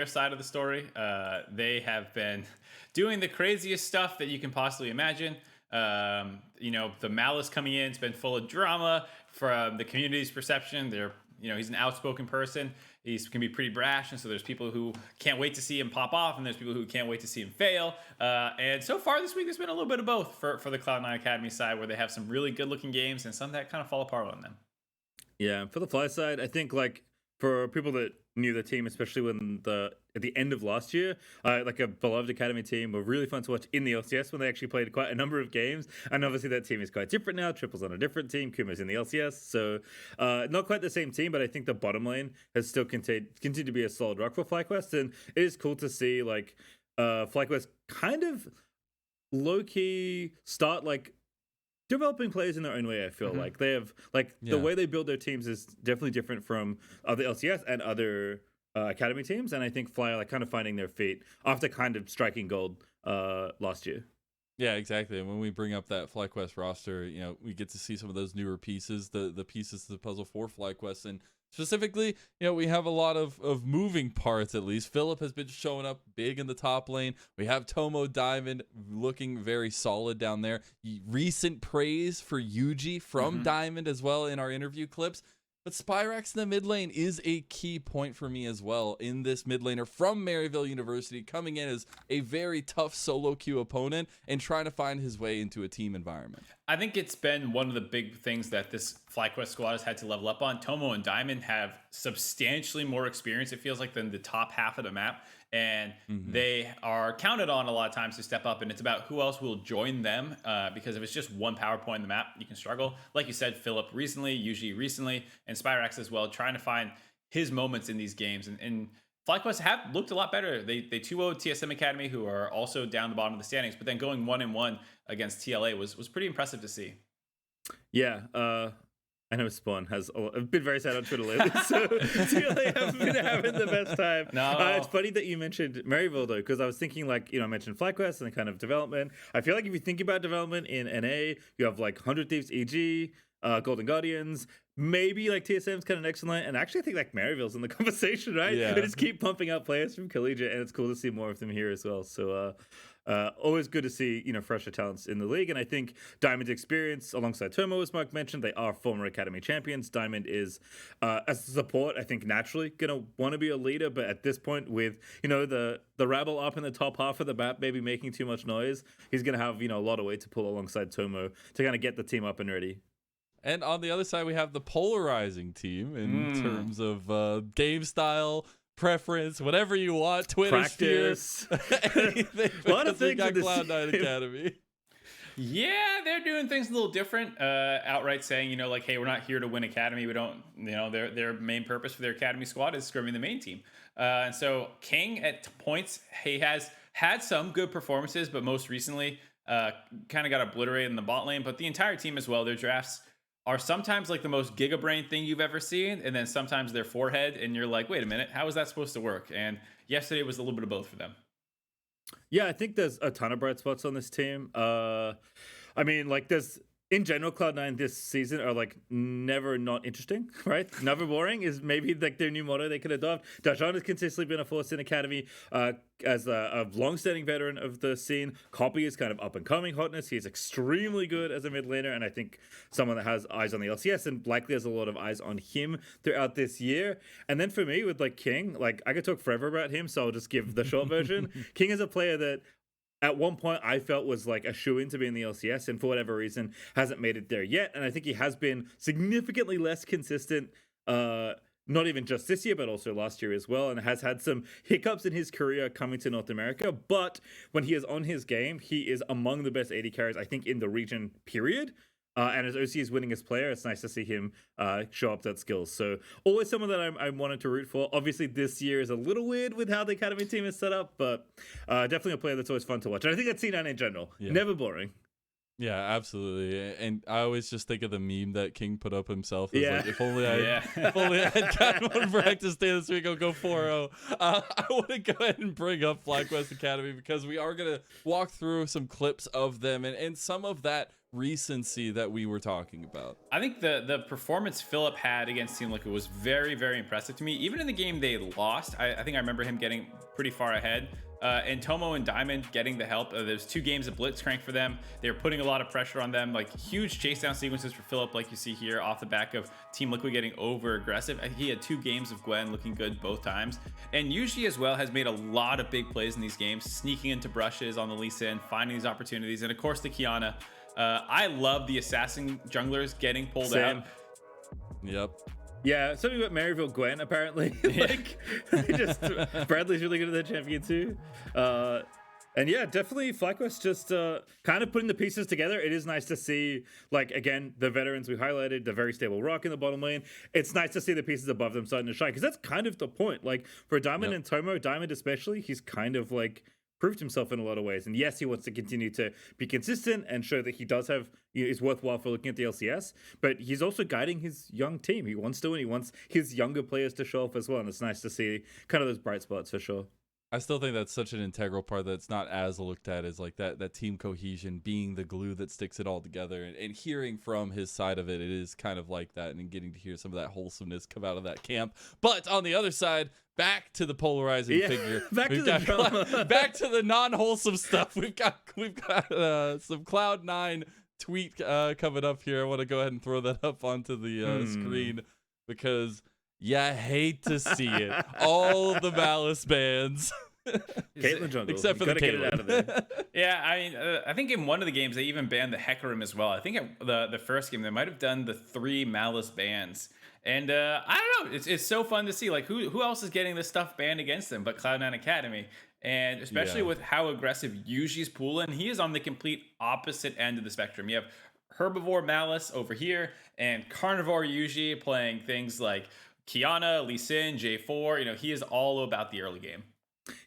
side of the story. They have been doing the craziest stuff that you can possibly imagine. The Malice coming in, it's been full of drama from the community's perception. He's an outspoken person. He can be pretty brash, and so there's people who can't wait to see him pop off, and there's people who can't wait to see him fail. And so far this week, there's been a little bit of both for the Cloud9 Academy side, where they have some really good-looking games and some that kind of fall apart on them. Yeah, for the Fly side, I think for people that knew the team, especially at the end of last year, like a beloved academy team, were really fun to watch in the LCS when they actually played quite a number of games. And obviously that team is quite different now. Triple's on a different team. Kuma's in the LCS, so not quite the same team. But I think the bottom lane has still continued to be a solid rock for FlyQuest, and it is cool to see FlyQuest kind of low key start developing players in their own way. I feel like they have the way they build their teams is definitely different from other LCS and other academy teams, and I think FLYA kind of finding their feet after kind of striking gold last year. Yeah, exactly. And when we bring up that FlyQuest roster, we get to see some of those newer pieces, the pieces to the puzzle for FlyQuest. And specifically, we have a lot of moving parts, at least. Philip has been showing up big in the top lane. We have Tomo Diamond looking very solid down there. Recent praise for Yuji from Diamond as well in our interview clips. But Spyrax in the mid lane is a key point for me as well in this mid laner from Maryville University, coming in as a very tough solo queue opponent and trying to find his way into a team environment. I think it's been one of the big things that this FlyQuest squad has had to level up on. Tomo and Diamond have substantially more experience, it feels like, than the top half of the map. And they are counted on a lot of times to step up, and it's about who else will join them, because if it's just one power point in the map, you can struggle. Like you said, Philip recently, Yuji recently, and Spyrax as well, trying to find his moments in these games. And FlyQuest have looked a lot better. They 2-0'd TSM Academy, who are also down the bottom of the standings, but then going 1-1 against TLA was pretty impressive to see. Yeah, I know Spawn has been very sad on Twitter lately, so TLA haven't been having the best time. No. It's funny that you mentioned Maryville, though, because I was thinking, I mentioned FlyQuest and the kind of development. I feel like if you think about development in NA, you have 100 Thieves EG, Golden Guardians, maybe TSM's kind of next in line, and actually I think Maryville's in the conversation, right? Yeah. They just keep pumping out players from Collegiate, and it's cool to see more of them here as well. So always good to see fresher talents in the league, and I think Diamond's experience alongside Tomo, as Mark mentioned, they are former academy champions. Diamond is as a support, I think naturally gonna want to be a leader, but at this point with the rabble up in the top half of the map maybe making too much noise, he's gonna have a lot of weight to pull alongside Tomo to kind of get the team up and ready. And on the other side, we have the polarizing team in terms of game style, preference, whatever you want, Twitter practice, anything. A lot of things. We got Cloud9 Academy. Yeah, they're doing things a little different. Outright saying, hey, we're not here to win academy. We don't, their main purpose for their academy squad is scrimming the main team. And so King at points, he has had some good performances, but most recently kind of got obliterated in the bot lane. But the entire team as well, their drafts are sometimes the most gigabrain thing you've ever seen, and then sometimes their forehead, and you're like, wait a minute, how is that supposed to work? And yesterday was a little bit of both for them. Yeah, I think there's a ton of bright spots on this team. There's in general, Cloud9 this season are never not interesting, right? Never boring is maybe their new motto they could adopt. Dajan has consistently been a force in academy as a long-standing veteran of the scene. Copy is kind of up-and-coming hotness. He is extremely good as a mid laner, and I think someone that has eyes on the LCS and likely has a lot of eyes on him throughout this year. And then for me with King, I could talk forever about him, so I'll just give the short version. King is a player that at one point I felt was a shoo-in to be in the LCS, and for whatever reason hasn't made it there yet. And I think he has been significantly less consistent, not even just this year, but also last year as well, and has had some hiccups in his career coming to North America. But when he is on his game, he is among the best AD carries, I think, in the region, period. And as OC's winningest player, it's nice to see him show up that skills. So always someone that I wanted to root for. Obviously, this year is a little weird with how the academy team is set up, but definitely a player that's always fun to watch. And I think that's C9A in general. Yeah. Never boring. Yeah, absolutely. And I always just think of the meme that King put up himself. As if only I had gotten one practice day this week, I'll go 4-0. I want to go ahead and bring up FlyQuest Academy because we are going to walk through some clips of them and some of that recency that we were talking about. I think the performance Philip had against Team Liquid was very, very impressive to me. Even in the game they lost, I think I remember him getting pretty far ahead. And Tomo and Diamond getting the help. There's 2 games of Blitzcrank for them. They were putting a lot of pressure on them, like huge chase down sequences for Philip, like you see here off the back of Team Liquid getting over aggressive. He had 2 games of Gwen looking good both times. And Yuji as well has made a lot of big plays in these games, sneaking into brushes on the Lee Sin, finding these opportunities. And of course the Kiana. I love the assassin junglers getting pulled out. Yep. Yeah, something about Maryville Gwen apparently. Like, just Bradley's really good at that champion too. And yeah, definitely FlyQuest just kind of putting the pieces together. It is nice to see, like, again, the veterans we highlighted, the very stable Rock in the bottom lane. It's nice to see the pieces above them starting to shine, because that's kind of the point. Like, for Diamond and Tomo, Diamond especially, he's kind of like proved himself in a lot of ways. And yes, he wants to continue to be consistent and show that he does have, is worthwhile for looking at the LCS, but he's also guiding his young team. He wants to, and he wants his younger players to show off as well. And it's nice to see kind of those bright spots for sure. I still think that's such an integral part that's not as looked at as like that team cohesion being the glue that sticks it all together. And hearing from his side of it, it is kind of like that, and getting to hear some of that wholesomeness come out of that camp. But on the other side, back to the polarizing figure. Back to the drama. Back to the non-wholesome stuff. We've got some Cloud9 tweet coming up here. I want to go ahead and throw that up onto the screen, because I hate to see it. All the Malice bans. Caitlyn jungle. Except for the Get it out of there. Yeah, I mean, I think in one of the games they even banned the Hecarim as well. I think the first game they might have done the 3 Malice bans. And I don't know, it's so fun to see, like, who else is getting this stuff banned against them but Cloud9 Academy. And especially with how aggressive Yuji's pooling, he is on the complete opposite end of the spectrum. You have Herbivore Malice over here and Carnivore Yuji playing things like Kiana, Lee Sin, J4. You know, he is all about the early game.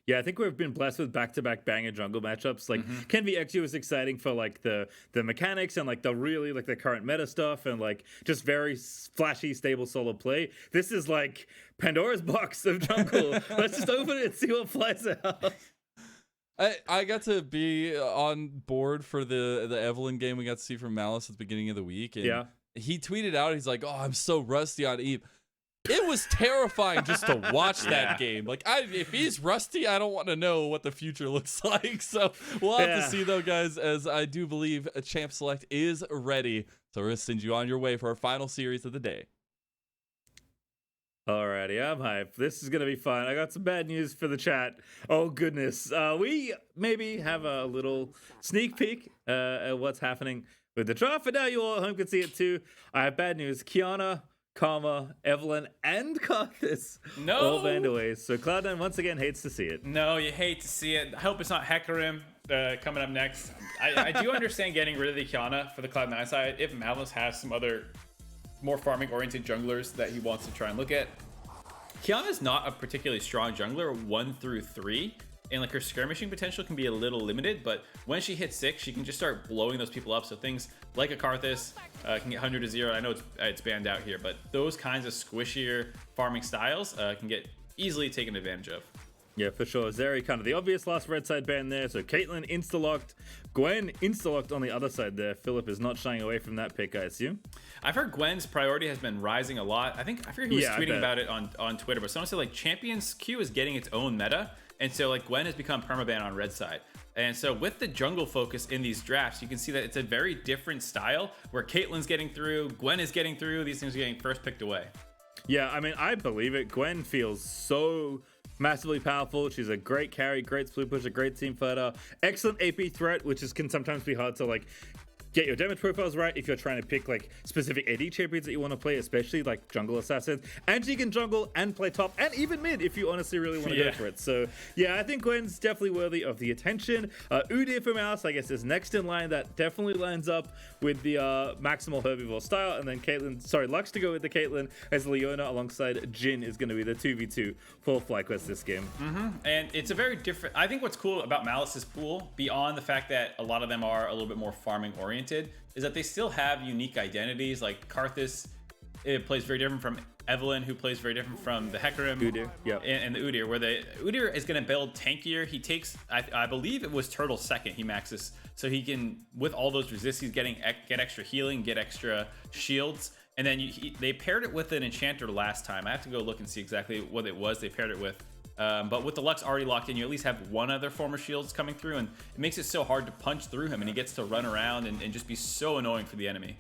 Yeah, I think we've been blessed with back-to-back banger jungle matchups. Like, Kenvi XU is exciting for like the mechanics and like the really like the current meta stuff, and like just very flashy, stable solo play. This is like Pandora's box of jungle. Let's just open it and see what flies out. I got to be on board for the Evelyn game we got to see from Malice at the beginning of the week, and he tweeted out, he's like, "Oh, I'm so rusty on Eve." It was terrifying just to watch that game. Like, if he's rusty, I don't want to know what the future looks like. So we'll have to see, though, guys, as I do believe a Champ Select is ready. So we're going to send you on your way for our final series of the day. Alrighty, I'm hyped. This is going to be fun. I got some bad news for the chat. Oh, goodness. We maybe have a little sneak peek at what's happening with the draft. But now you all at home can see it, too. I have bad news. Kiana, Karma, Evelyn, and Karthus all banned away. So Cloud9 once again hates to see it. No, you hate to see it. I hope it's not Hecarim coming up next. I do understand getting rid of the Kiana for the Cloud9 side if Malice has some other more farming-oriented junglers that he wants to try and look at. Kiana's not a particularly strong jungler 1 through 3. And like her skirmishing potential can be a little limited, but when she hits 6, she can just start blowing those people up. So things like a Karthus can get 100 to 0. I know it's banned out here, but those kinds of squishier farming styles can get easily taken advantage of. Yeah, for sure. Zeri kind of the obvious last red side ban there. So Caitlyn insta-locked. Gwen insta-locked on the other side there. Philip is not shying away from that pick, I assume. I've heard Gwen's priority has been rising a lot. I forget who was tweeting about it on Twitter, but someone said like Champions Q is getting its own meta. And so like Gwen has become permaban on red side. And so with the jungle focus in these drafts, you can see that it's a very different style where Caitlyn's getting through, Gwen is getting through, these things are getting first picked away. Yeah, I mean, I believe it. Gwen feels so massively powerful. She's a great carry, great split pusher, great team fighter, excellent AP threat, which can sometimes be hard to like get your damage profiles right if you're trying to pick like specific AD champions that you want to play, especially like jungle assassins. And she can jungle and play top and even mid if you honestly really want to go for it. So yeah, I think Gwen's definitely worthy of the attention. Udyr from Mouse, I guess, is next in line. That definitely lines up with the maximal herbivore style. And then Lux to go with the Caitlyn, as Leona alongside Jhin is going to be the 2v2 for FlyQuest this game. And it's a very different, I think what's cool about Malice's pool, beyond the fact that a lot of them are a little bit more farming oriented, is that they still have unique identities. Like Karthus it plays very different from Evelyn, who plays very different from the Hecarim Udyr, yep. and the Udyr, where the Udyr is going to build tankier. He takes, I believe it was Turtle second, he maxes, so he can, with all those resists, he's get extra healing, get extra shields, and then they paired it with an enchanter last time. I have to go look and see exactly what it was they paired it with. But with the Lux already locked in, you at least have one other form of shields coming through, and it makes it so hard to punch through him, and he gets to run around and just be so annoying for the enemy.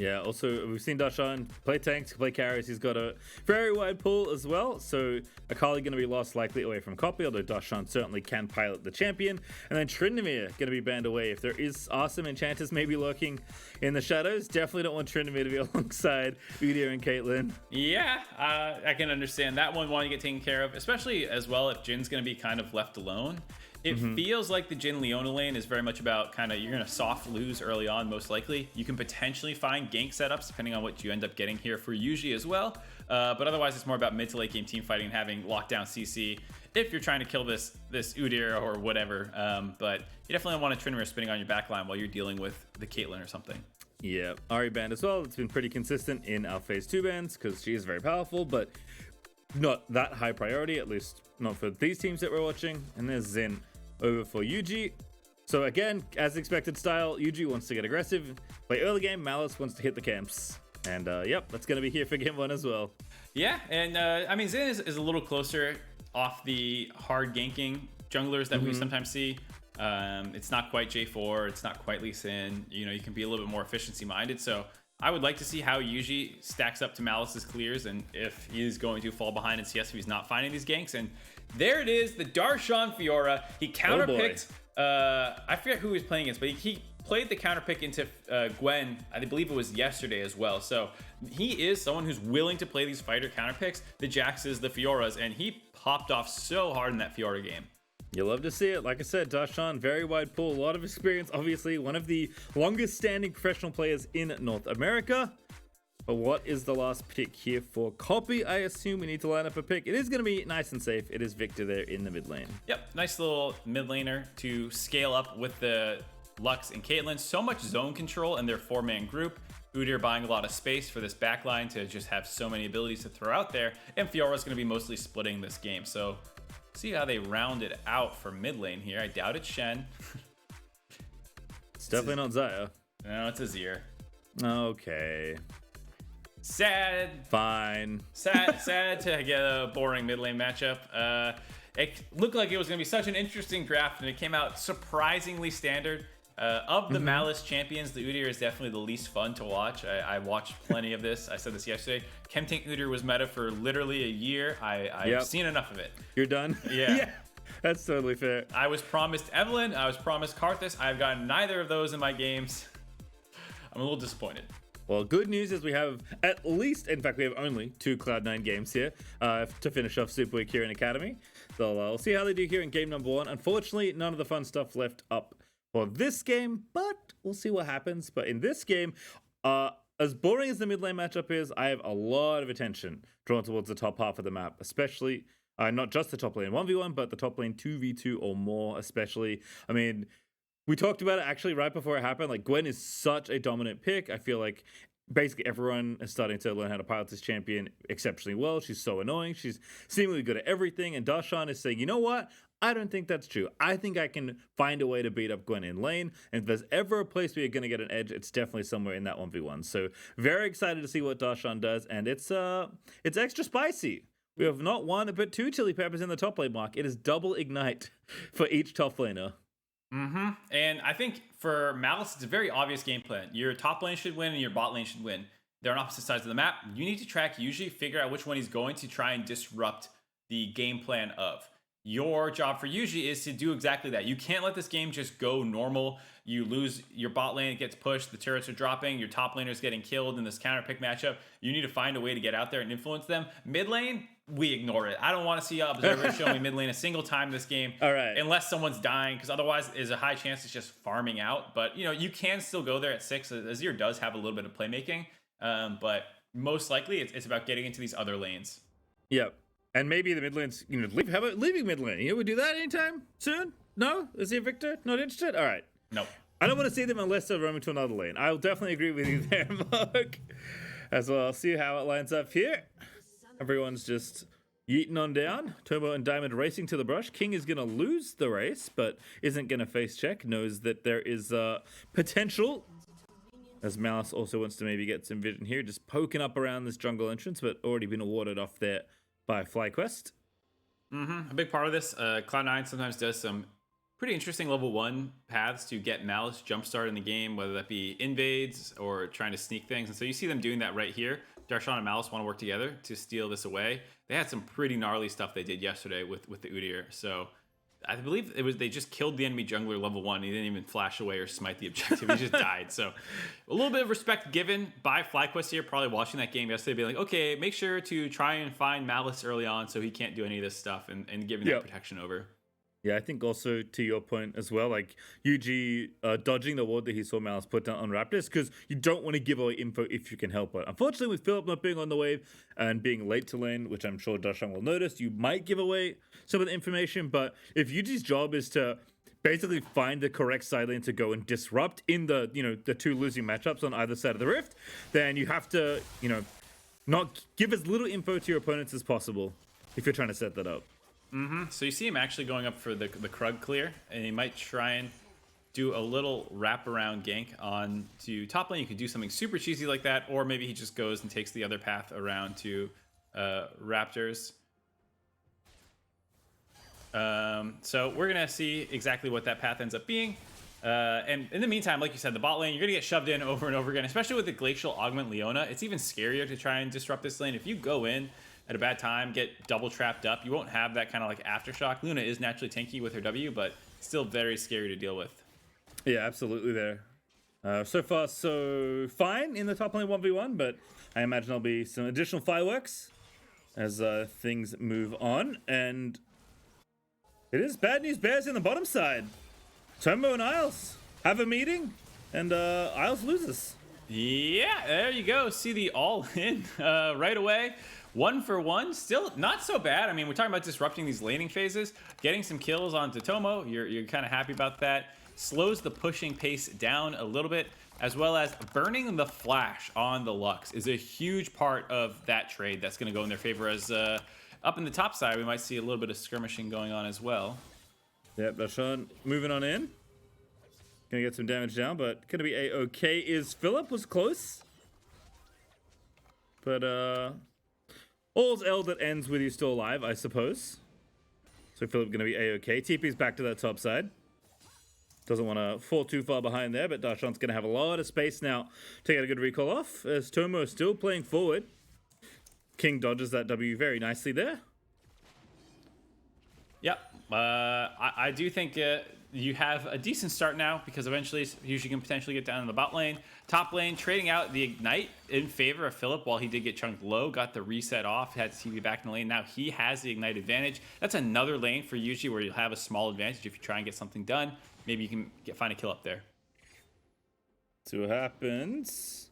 Yeah, also, we've seen Darshan play tanks, play carries. He's got a very wide pool as well, so Akali going to be lost likely away from Copy, although Darshan certainly can pilot the champion. And then Tryndamere going to be banned away. If there are some enchanters maybe lurking in the shadows, definitely don't want Tryndamere to be alongside Udyr and Caitlyn. Yeah, I can understand that one wanting to get taken care of, especially as well if Jin's going to be kind of left alone. It feels like the Jhin Leona lane is very much about kind of, you're going to soft lose early on, most likely. You can potentially find gank setups depending on what you end up getting here for Yuji as well. But otherwise, it's more about mid to late game team fighting and having lockdown CC if you're trying to kill this Udyr or whatever. But you definitely want a Tryndamere spinning on your backline while you're dealing with the Caitlyn or something. Yeah, Ahri banned as well. It's been pretty consistent in our phase 2 bans because she is very powerful, but not that high priority, at least not for these teams that we're watching. And there's Zen over for Yuji. So again, as expected style, Yuji wants to get aggressive, play early game. Malice wants to hit the camps. And yep, that's going to be here for game 1 as well. Yeah, and I mean, Zen is a little closer off the hard ganking junglers that we sometimes see. It's not quite J4, it's not quite Lee Sin. You know, you can be a little bit more efficiency minded. So I would like to see how Yuji stacks up to Malice's clears and if he is going to fall behind in CS if he's not finding these ganks. And there it is, the Darshan Fiora. He counterpicked, I forget who he was playing against, but he played the counterpick into Gwen, I believe it was yesterday as well. So he is someone who's willing to play these fighter counterpicks, the Jaxes, the Fioras, and he popped off so hard in that Fiora game. You love to see it. Like I said, Darshan, very wide pool, a lot of experience, obviously one of the longest standing professional players in North America. But what is the last pick here for Copy? I assume we need to line up a pick. It is going to be nice and safe. It is Victor there in the mid lane. Yep, nice little mid laner to scale up with the Lux and Caitlyn. So much zone control in their 4-man group. Udyr buying a lot of space for this backline to just have so many abilities to throw out there. And Fiora's going to be mostly splitting this game. So see how they round it out for mid lane here. I doubt it's Shen. It's definitely not Xayah. No, it's Azir. Okay. Sad. Fine. Sad to get a boring mid lane matchup. It looked like it was going to be such an interesting draft, and it came out surprisingly standard. Of the Malice champions, the Udyr is definitely the least fun to watch. I watched plenty of this. I said this yesterday. Chemtank Udyr was meta for literally a year. I've seen enough of it. You're done? Yeah. That's totally fair. I was promised Evelyn. I was promised Karthus. I've gotten neither of those in my games. I'm a little disappointed. Well, good news is we have at least, in fact, we have only 2 Cloud9 games here to finish off Super Week here in Academy. So we'll see how they do here in game number 1. Unfortunately, none of the fun stuff left up for this game, but we'll see what happens. But in this game, as boring as the mid lane matchup is, I have a lot of attention drawn towards the top half of the map, especially not just the top lane 1v1, but the top lane 2v2 or more, especially. I mean, we talked about it actually right before it happened. Like, Gwen is such a dominant pick. I feel like basically everyone is starting to learn how to pilot this champion exceptionally well. She's so annoying. She's seemingly good at everything. And Darshan is saying, you know what? I don't think that's true. I think I can find a way to beat up Gwen in lane. And if there's ever a place where you're going to get an edge, it's definitely somewhere in that 1v1. So very excited to see what Darshan does. And it's extra spicy. We have not 1, but 2 chili peppers in the top lane mark. It is double ignite for each top laner. And I think for Malice, it's a very obvious game plan. Your top lane should win and your bot lane should win. They're on opposite sides of the map. You need to track Yuji, figure out which one he's going to try and disrupt the game plan of. Your job for Yuji is to do exactly that. You can't let this game just go normal. You lose your bot lane, it gets pushed, the turrets are dropping, your top laner is getting killed in this counter pick matchup. You need to find a way to get out there and influence them. Mid lane, we ignore it. I don't want to see Observer show me mid lane a single time this game. All right. Unless someone's dying, because otherwise there's a high chance it's just farming out. But, you know, you can still go there at 6. Azir does have a little bit of playmaking. But most likely it's about getting into these other lanes. Yep. And maybe the mid lane's, how about leaving mid lane? We do that anytime soon? No? Is he Victor? Not interested? All right. Nope. I don't want to see them unless they're roaming to another lane. I'll definitely agree with you there, Mark. as well. See how it lines up here. Everyone's just yeeting on down. Turbo and Diamond racing to the brush. King is going to lose the race, but isn't going to face check. Knows that there is potential. As Malice also wants to maybe get some vision here. Just poking up around this jungle entrance, but already been awarded off there by FlyQuest. A big part of this, Cloud9 sometimes does some pretty interesting level 1 paths to get Malice jumpstart in the game, whether that be invades or trying to sneak things. And so you see them doing that right here. Darshan and Malice want to work together to steal this away. They had some pretty gnarly stuff they did yesterday with the Udyr. So I believe it was they just killed the enemy jungler level 1. He didn't even flash away or smite the objective. He just died. So a little bit of respect given by FlyQuest here, probably watching that game yesterday, being like, okay, make sure to try and find Malice early on so he can't do any of this stuff and giving that protection over. Yeah, I think also to your point as well, like UG dodging the ward that he saw Malice put down on Raptors, because you don't want to give away info if you can help it. Unfortunately, with Philip not being on the wave and being late to lane, which I'm sure Darshan will notice, you might give away some of the information. But if UG's job is to basically find the correct side lane to go and disrupt in the the two losing matchups on either side of the rift, then you have to not give as little info to your opponents as possible if you're trying to set that up. So you see him actually going up for the Krug clear, and he might try and do a little wraparound gank on to top lane. You could do something super cheesy like that, or maybe he just goes and takes the other path around to Raptors. So we're gonna see exactly what that path ends up being. And in the meantime, like you said, the bot lane, you're gonna get shoved in over and over again, especially with the Glacial Augment Leona. It's even scarier to try and disrupt this lane. If you go in at a bad time, get double trapped up, you won't have that kind of like aftershock. Luna is naturally tanky with her W, but still very scary to deal with. Yeah, absolutely there. So far, so fine in the top lane 1v1, but I imagine there'll be some additional fireworks as things move on. And it is bad news bears in the bottom side. Tombo and Isles have a meeting, and Isles loses. Yeah, there you go. See the all-in right away. 1 for 1, still not so bad. I mean, we're talking about disrupting these laning phases, getting some kills onto Tomo. You're kind of happy about that. Slows the pushing pace down a little bit, as well as burning the flash on the Lux is a huge part of that trade that's going to go in their favor. As up in the top side, we might see a little bit of skirmishing going on as well. Yep, Darshan moving on in. Gonna get some damage down, but gonna be a-okay. Is Philip was close. But all's L that ends with you still alive, I suppose. So Philip gonna be a-okay. TP's back to that top side. Doesn't want to fall too far behind there, but Darshan's gonna have a lot of space now to get a good recall off, as Tomo is still playing forward. King dodges that W very nicely there. Yep. I do think you have a decent start now, because eventually you can potentially get down in the bot lane. Top lane, trading out the Ignite in favor of Philip while he did get chunked low, got the reset off, had TV back in the lane. Now he has the Ignite advantage. That's another lane for Yuji where you'll have a small advantage if you try and get something done. Maybe you can find a kill up there. See what happens.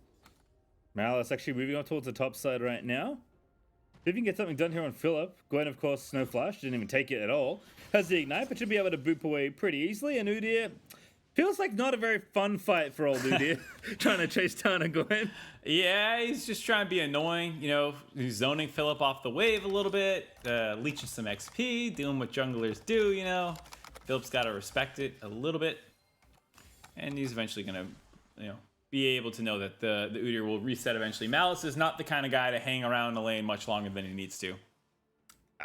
Malice actually moving up towards the top side right now. If you can get something done here on Philip, Gwen, of course, no flash, didn't even take it at all. Has the Ignite, but should be able to boop away pretty easily. And Udyr feels like not a very fun fight for old Udyr, trying to chase down a Gwen. Yeah, he's just trying to be annoying. He's zoning Philip off the wave a little bit, leeching some XP, doing what junglers do, Philip's got to respect it a little bit. And he's eventually going to, be able to know that the Udyr will reset eventually. Malice is not the kind of guy to hang around the lane much longer than he needs to.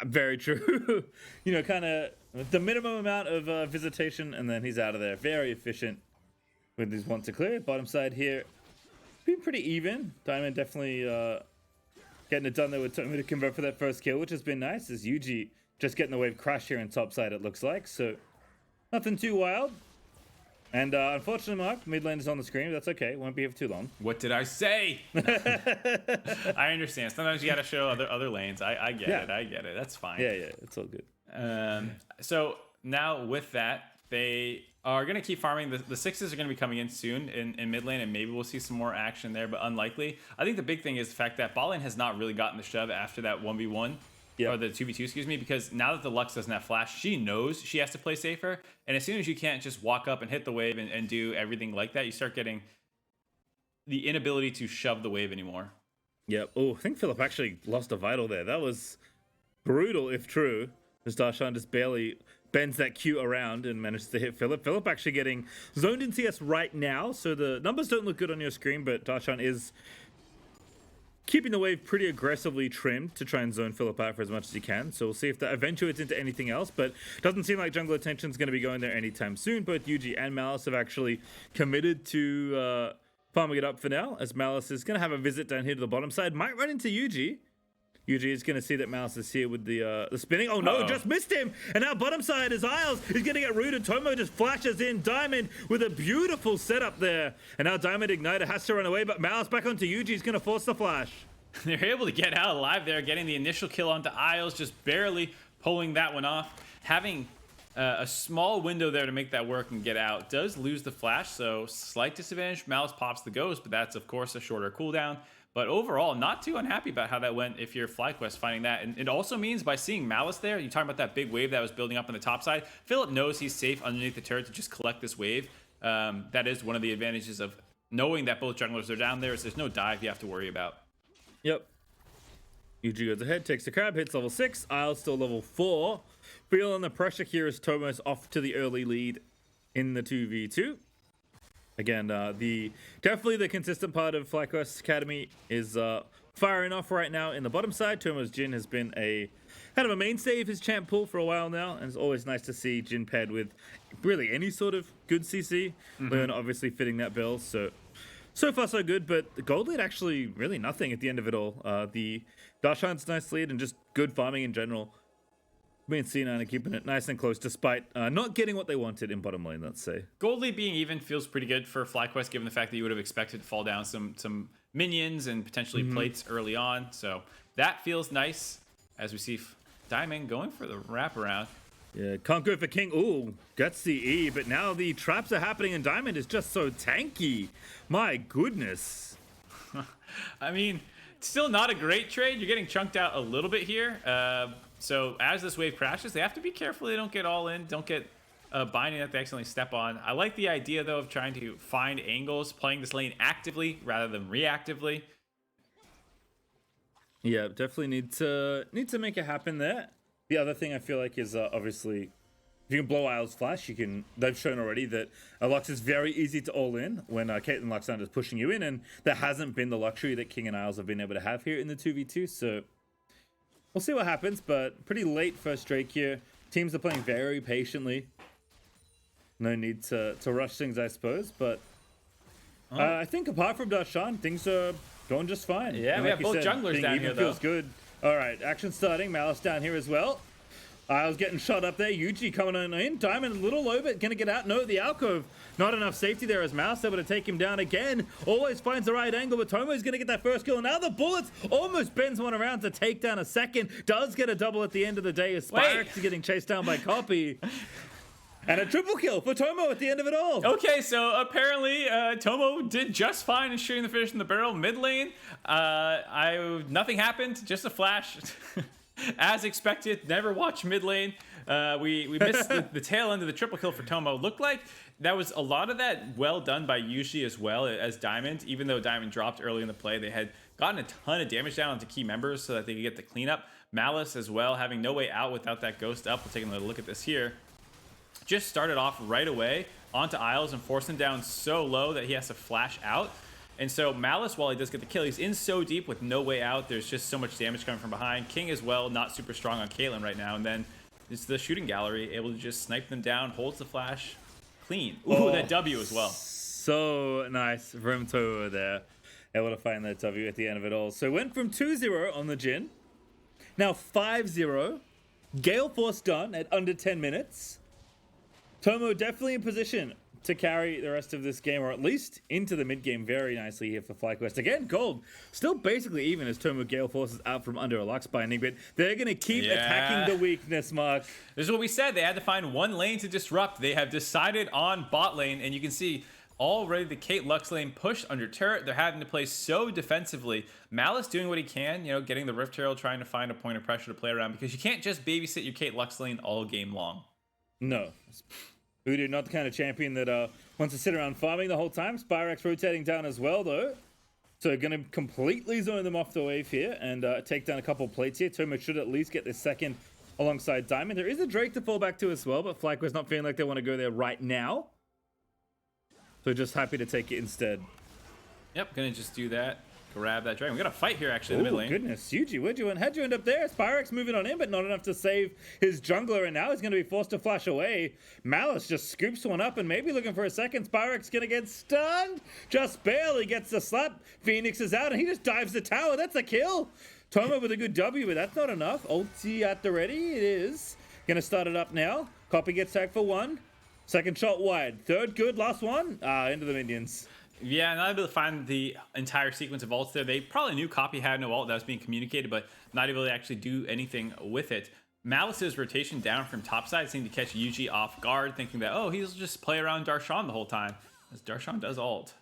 Very true. Kind of the minimum amount of visitation, and then he's out of there. Very efficient with his want to clear. Bottom side here, been pretty even. Diamond definitely getting it done there with Tomo to convert for that first kill, which has been nice. As Yuji just getting the wave crash here on top side, it looks like. So nothing too wild. And unfortunately, Mark, mid lane is on the screen. That's okay. Won't be here for too long. What did I say? I understand. Sometimes you got to show other lanes. I get it. I get it. That's fine. Yeah, it's all good. So now with that, they are going to keep farming. The sixes are going to be coming in soon in mid lane, and maybe we'll see some more action there, but unlikely. I think the big thing is the fact that bot lane has not really gotten the shove after that 1v1. Or the 2v2, excuse me, because now that the Lux doesn't have flash, she knows she has to play safer. And as soon as you can't just walk up and hit the wave and do everything like that, you start getting the inability to shove the wave anymore. Yep. Oh, I think Philip actually lost a vital there. That was brutal, if true. As Darshan just barely bends that Q around and manages to hit Philip. Philip actually getting zoned in CS right now, so the numbers don't look good on your screen, but Darshan is keeping the wave pretty aggressively trimmed to try and zone Philip out for as much as he can. So we'll see if that eventuates into anything else, but doesn't seem like jungle attention is going to be going there anytime soon. Both Yuji and Malice have actually committed to farming it up for now, as Malice is going to have a visit down here to the bottom side. Might run into Yuji. Yuji is going to see that Malice is here with the spinning. Oh no, just missed him. And now bottom side is Isles. He's going to get rooted. Tomo just flashes in. Diamond with a beautiful setup there. And now Diamond Igniter has to run away, but Malice back onto Yuji. He's going to force the flash. They're able to get out alive there, getting the initial kill onto Isles, just barely pulling that one off. Having a small window there to make that work and get out. Does lose the flash, so slight disadvantage. Malice pops the ghost, but that's, of course, a shorter cooldown. But overall, not too unhappy about how that went if you're FlyQuest finding that. And it also means by seeing Malice there, you're talking about that big wave that was building up on the top side. Philip knows he's safe underneath the turret to just collect this wave. That is one of the advantages of knowing that both junglers are down there, is there's no dive you have to worry about. Yep. Yuji goes ahead, takes the crab, hits level 6. Isle still level 4. Feeling the pressure here as Tomo's off to the early lead in the 2v2. Again, definitely the consistent part of FlyQuest Academy is firing off right now in the bottom side. Tomo's Jhin has been a kind of a mainstay of his champ pool for a while now, and it's always nice to see Jhin paired with really any sort of good CC. Leon obviously fitting that bill, so far so good, but the gold lead actually really nothing at the end of it all. The Darshan's nice lead and just good farming in general. Me and C9 are keeping it nice and close despite not getting what they wanted in bottom lane, let's say. Gold lead being even feels pretty good for FlyQuest, given the fact that you would have expected to fall down some minions and potentially plates early on. So that feels nice as we see Diamond going for the wraparound. Yeah, can't go for King. Ooh, gets the E, but now the traps are happening and Diamond is just so tanky. My goodness. I mean, still not a great trade. You're getting chunked out a little bit here. So as this wave crashes, they have to be careful they don't get all in, don't get binding that they accidentally step on. I like the idea, though, of trying to find angles, playing this lane actively rather than reactively. Yeah, definitely need to make it happen there. The other thing I feel like is obviously, if you can blow Isles flash, you can. They've shown already that Lux is very easy to all in when Caitlyn Lux is pushing you in, and there hasn't been the luxury that King and Isles have been able to have here in the 2v2. So we'll see what happens, but pretty late first Drake here. Teams are playing very patiently. No need to rush things, I suppose, but I think apart from Darshan, things are going just fine. Yeah, and we like have both said, junglers down here, feels though. good. All right, action starting. Malice down here as well. I was getting shot up there. Yuji coming on in. Diamond a little low, but gonna get out. No, the alcove. Not enough safety there as Mouse able to take him down again. Always finds the right angle, but Tomo's gonna get that first kill. And now the bullets almost bends one around to take down a second. Does get a double at the end of the day as Spyrex is getting chased down by Copy. And a triple kill for Tomo at the end of it all. Okay, so apparently Tomo did just fine in shooting the fish in the barrel mid lane. Nothing happened, just a flash. As expected, never watched mid lane. We missed the tail end of the triple kill for Tomo. Looked like that was a lot of that well done by Yuji as well as Diamond. Even though Diamond dropped early in the play, they had gotten a ton of damage down onto key members so that they could get the cleanup. Malice as well, having no way out without that ghost up. We'll take a look at this here. Just started off right away onto Isles and forced him down so low that he has to flash out. And so Malice, while he does get the kill, he's in so deep with no way out. There's just so much damage coming from behind. King as well, not super strong on Caitlyn right now. And then it's the shooting gallery, able to just snipe them down, holds the flash clean. Ooh, that W as well. So nice from Tomo there. Able to find that W at the end of it all. So went from 2-0 on the Jhin. Now 5-0. Gale Force done at under 10 minutes. Tomo definitely in position to carry the rest of this game, or at least into the mid game very nicely here for FlyQuest. Again, gold still basically even as Tomo Gale forces out from under a Lux binding, but they're going to keep attacking the weakness, Mark. This is what we said. They had to find one lane to disrupt. They have decided on bot lane, and you can see already the Kate Lux lane pushed under turret. They're having to play so defensively. Malice doing what he can, getting the Rift Herald, trying to find a point of pressure to play around, because you can't just babysit your Kate Lux lane all game long. No. Udyr, not the kind of champion that wants to sit around farming the whole time. Spyrex rotating down as well, though. So going to completely zone them off the wave here and take down a couple plates here. Tomo should at least get this second alongside Diamond. There is a Drake to fall back to as well, but FlyQuest not feeling like they want to go there right now. So just happy to take it instead. Yep, gonna just do that. Grab that dragon. We got a fight here actually in the mid lane. Goodness, Yuji, how'd you end up there? Spyrex moving on in, but not enough to save his jungler, and now he's going to be forced to flash away. Malice just scoops one up and maybe looking for a second. Spyrex going to get stunned. Just barely gets the slap. Phoenix is out and he just dives the tower. That's a kill. Tomo with a good W, but that's not enough. Ulti at the ready. It is. Going to start it up now. Copy gets tagged for one. Second shot wide. Third good. Last one. Into the minions. Yeah, not able to find the entire sequence of ults there. They probably knew Copy had no ult that was being communicated, but not able to actually do anything with it. Malice's rotation down from topside seemed to catch Yuji off guard, thinking that, oh, he'll just play around Darshan the whole time, as Darshan does ult.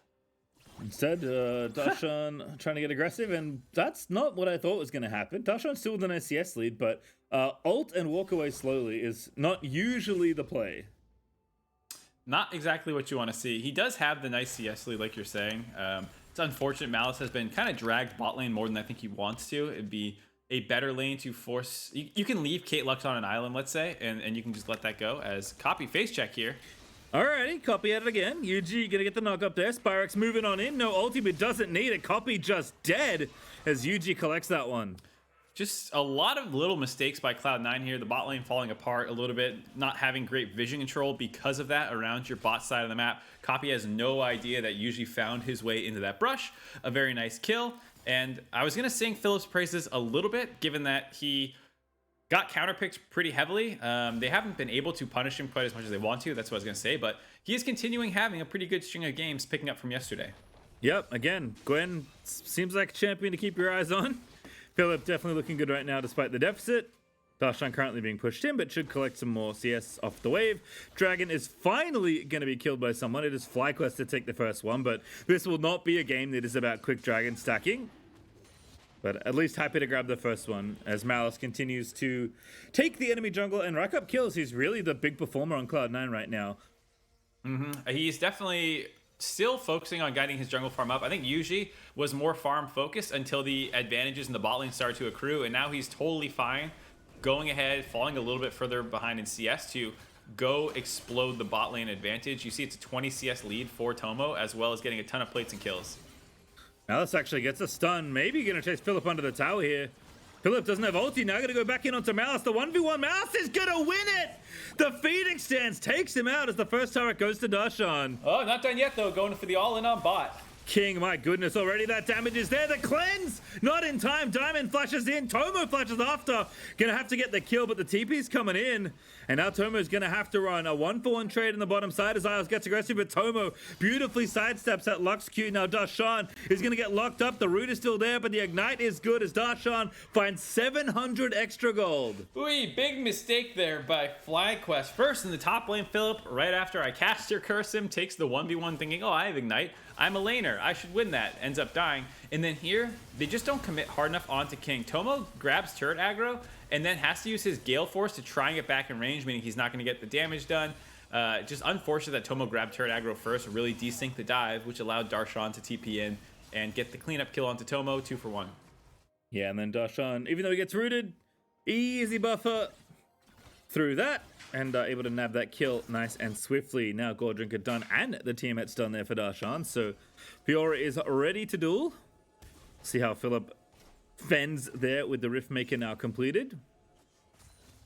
Instead, Darshan trying to get aggressive, and that's not what I thought was going to happen. Darshan's still with an LCS lead, but ult and walk away slowly is not usually the play. Not exactly what you want to see. He does have the nice CS lead, like you're saying. It's unfortunate Malice has been kind of dragged bot lane more than I think he wants to. It'd be a better lane to force... You can leave Kate Lux on an island, let's say, and you can just let that go as Copy face check here. Alrighty, Copy at it again. Yuji gonna get the knock up there. Spyrex moving on in. No ultimate, doesn't need it. Copy just dead as Yuji collects that one. Just a lot of little mistakes by Cloud9 here. The bot lane falling apart a little bit, not having great vision control because of that around your bot side of the map. Copy has no idea that Yuji found his way into that brush. A very nice kill. And I was going to sing Philip's praises a little bit, given that he got counterpicked pretty heavily. They haven't been able to punish him quite as much as they want to. That's what I was going to say. But he is continuing having a pretty good string of games picking up from yesterday. Yep, again, Gwen seems like a champion to keep your eyes on. Philip definitely looking good right now despite the deficit. Darshan currently being pushed in, but should collect some more CS off the wave. Dragon is finally going to be killed by someone. It is FlyQuest to take the first one, but this will not be a game that is about quick dragon stacking. But at least happy to grab the first one as Malice continues to take the enemy jungle and rack up kills. He's really the big performer on Cloud9 right now. He's definitely still focusing on guiding his jungle farm up. I think Yuji was more farm focused until the advantages in the bot lane started to accrue, and now he's totally fine going ahead, falling a little bit further behind in CS to go explode the bot lane advantage. You see it's a 20 CS lead for Tomo, as well as getting a ton of plates and kills. Malice actually gets a stun. Maybe gonna chase Philip under the tower here. Philip doesn't have ulti, now gonna go back in onto Malice. The 1v1, Malice is gonna win it! The Phoenix stance takes him out as the first turret goes to Darshan. Oh, not done yet though, going for the all-in on bot. King, my goodness, already that damage is there. The cleanse, not in time. Diamond flashes in, Tomo flashes after. Gonna have to get the kill, but the TP's coming in. And now Tomo's gonna have to run a 1-for-1 trade in the bottom side as Isles gets aggressive, but Tomo beautifully sidesteps that Lux Q. Now Darshan is gonna get locked up. The root is still there, but the ignite is good as Darshan finds 700 extra gold. Ooh, big mistake there by FlyQuest. First in the top lane, Philip, right after I cast your curse him, takes the 1v1 thinking, oh, I have ignite. I'm a laner. I should win that. Ends up dying. And then here, they just don't commit hard enough onto King. Tomo grabs turret aggro and then has to use his Gale Force to try and get back in range, meaning he's not going to get the damage done. Just unfortunate that Tomo grabbed turret aggro first, really desynced the dive, which allowed Darshan to TP in and get the cleanup kill onto Tomo, 2 for 1. Yeah, and then Darshan, even though he gets rooted, easy buffer through that. And able to nab that kill nice and swiftly. Now Gore Drinker done and the teammate's done there for Darshan. So Fiora is ready to duel. See how Philip fends there with the Rift Maker now completed.